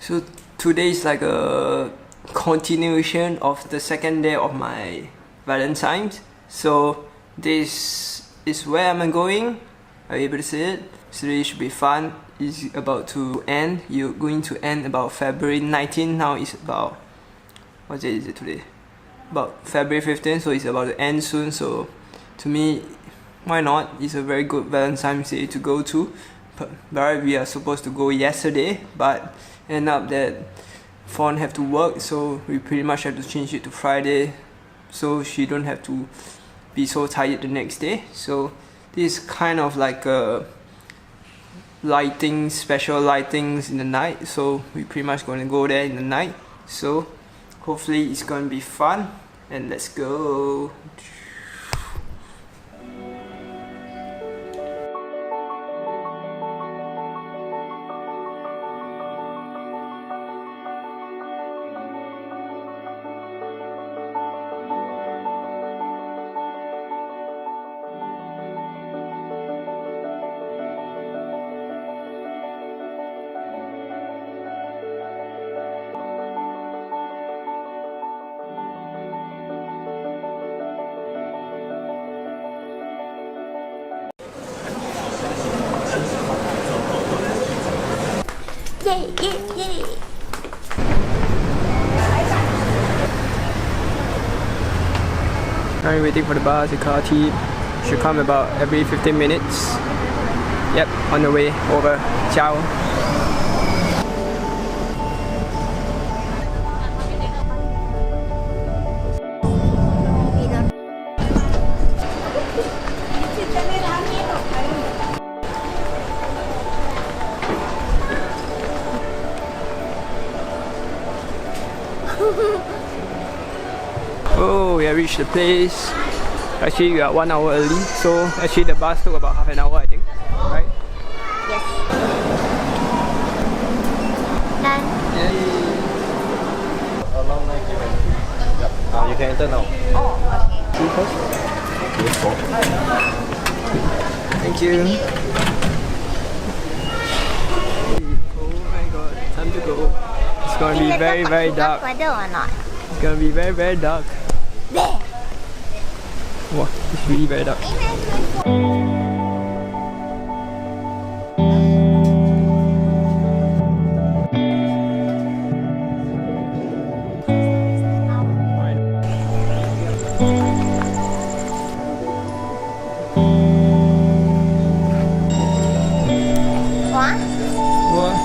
So today is like a continuation of the second day of my Valentine's. So this is where I'm going. Are you able to see it? So it should be fun. It's about to end. You're going to end about February 19. Now it's about, what day is it today? About February 15, so it's about to end soon. So to me, why not? It's a very good Valentine's Day to go to. But we are supposed to go yesterday, but end up that Fawn have to work, so we pretty much have to change it to Friday, so she don't have to be so tired the next day. So this is kind of like a special lightings in the night, so we pretty much going to go there in the night. So hopefully it's going to be fun, and let's go. Yay, yay, yay. I'm waiting for the bus. The car team should come about every 15 minutes. Yep, on the way over. Ciao. Oh, we have reached the place. Actually, we are 1 hour early, so actually the bus took about half an hour, I think, right? Yes. Done. Along like you can. Yep. You can enter now. Oh, okay. You first? Thank you. Oh my god, time to go. It's gonna be very, very dark. Weather or not? It's gonna be very, very dark. There. Wow, it's really very dark. What? Wow.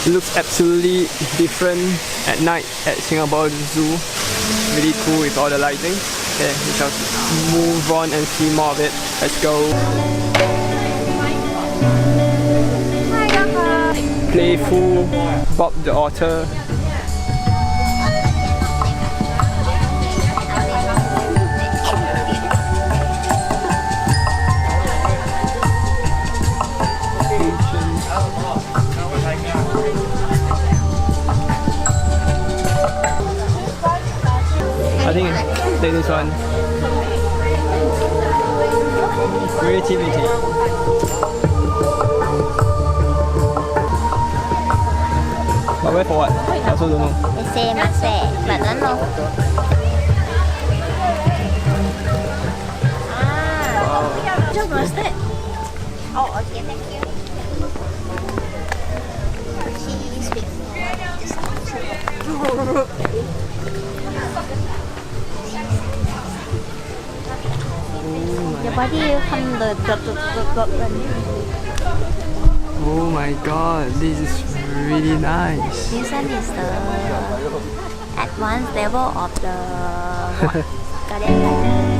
It looks absolutely different at night at Singapore Zoo. Really cool with all the lighting. Okay, we shall move on and see more of it. Let's go. Playful Bob the Otter. I think take this one. Creativity. But wait for what? I also don't know. They say must say, but I don't know. Ah. Just roasted. Oh, okay, thank you. Cheese Your body will come the Oh my god, this is really nice. This one is the advanced level of the what? Garden.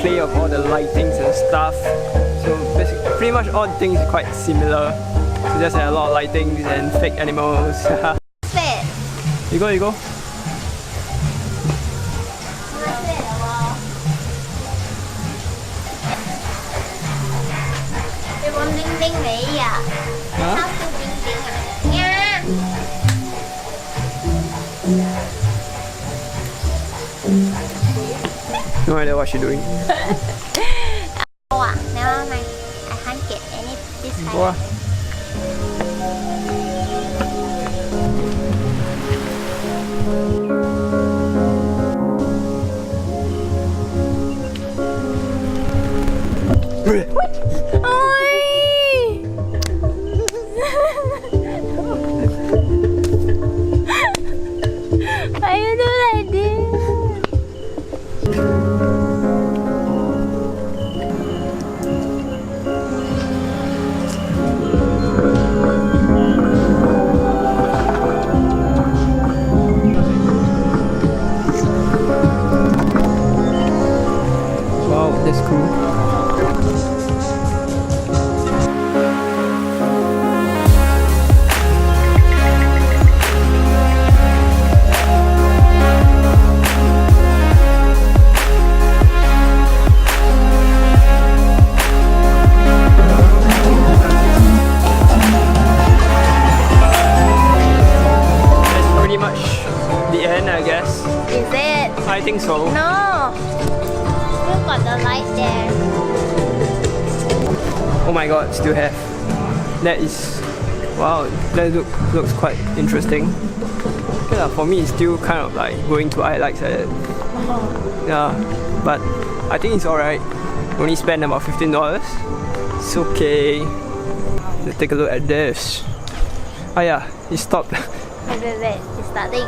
play of all the lightings and stuff. So basically, pretty much all things are quite similar. So just had a lot of lightings and fake animals. Fit. You go, you go. Cái con đinh đinh này à? Hả? Sao cứ đinh đinh à? Nha. No idea what she's doing. Oh, never mind. I can't get any this kind. Go. Why you do like this? Wow, that's cool. I guess. Is it? I think so. No. Still got the light there. Oh my god, still have. That is, wow, that looks quite interesting. Yeah, for me it's still kind of like going to highlights like that. Yeah, but I think it's alright. Only spent about $15. It's okay. Let's take a look at this. Oh yeah, it stopped. Wait, it's starting.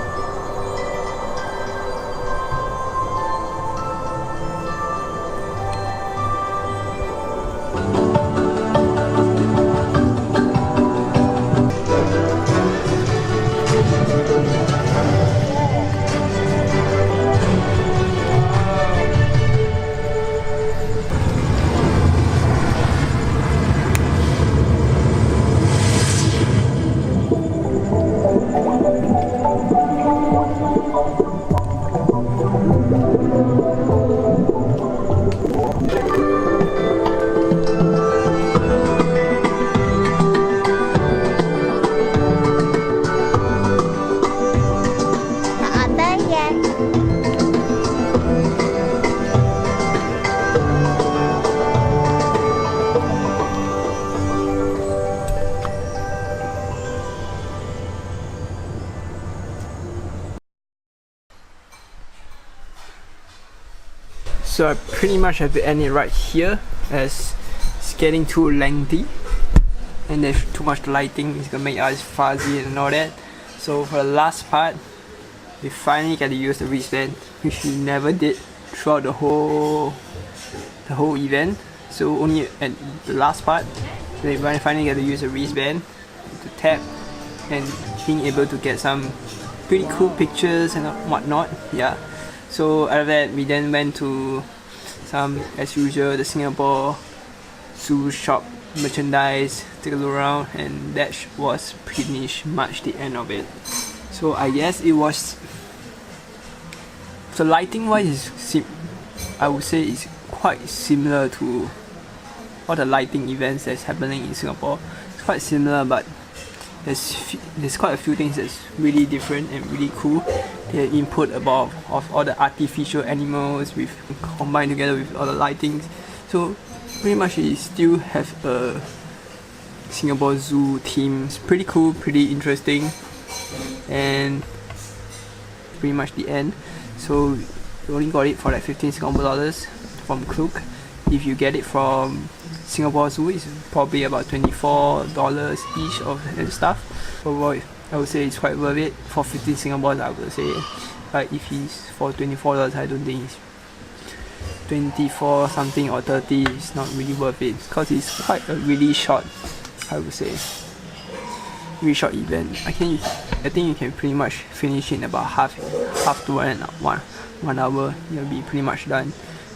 So I pretty much have to end it right here as it's getting too lengthy and there's too much lighting. It's gonna make eyes fuzzy and all that. So for the last part, we finally get to use the wristband, which we never did throughout the whole event. So only at the last part, we finally get to use the wristband to tap and being able to get some pretty cool pictures and whatnot. Yeah. So after that, we then went to some, as usual, the Singapore Zoo shop merchandise, take a look around, and that was pretty much the end of it. So I guess it was, so lighting wise, I would say it's quite similar to all the lighting events that's happening in Singapore. It's quite similar, but there's quite a few things that's really different and really cool. The input of all the artificial animals with combined together with all the lightings. So pretty much it still have a Singapore Zoo theme. It's pretty cool, pretty interesting, and pretty much the end. So we only got it for like 15 Singapore dollars from Klook. If you get it from Singapore Zoo, it's probably about $24 each and stuff. So I would say it's quite worth it for 15 Singapore. I would say, but if it's for $24, I don't think it's 24 something or 30. It's not really worth it because it's quite a really short, I would say, really short event. I think you can pretty much finish in about half to 1 hour. You'll be pretty much done.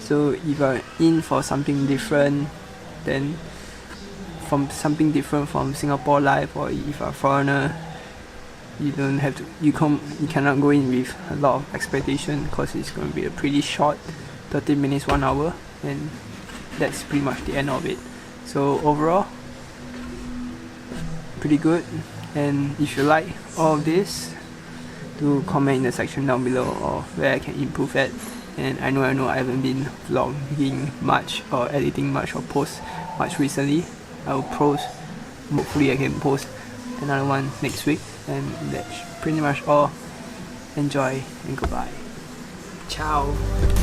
So if you're in for something different, then from something different from Singapore life, or if you're a foreigner, you don't have to, you cannot go in with a lot of expectation, because it's going to be a pretty short 30 minutes, 1 hour, and that's pretty much the end of it. So overall, pretty good. And if you like all of this, do comment in the section down below or where I can improve at. And I know I haven't been vlogging much or editing much or post much recently. I will post, hopefully I can post another one next week. And that's pretty much all. Enjoy and goodbye. Ciao.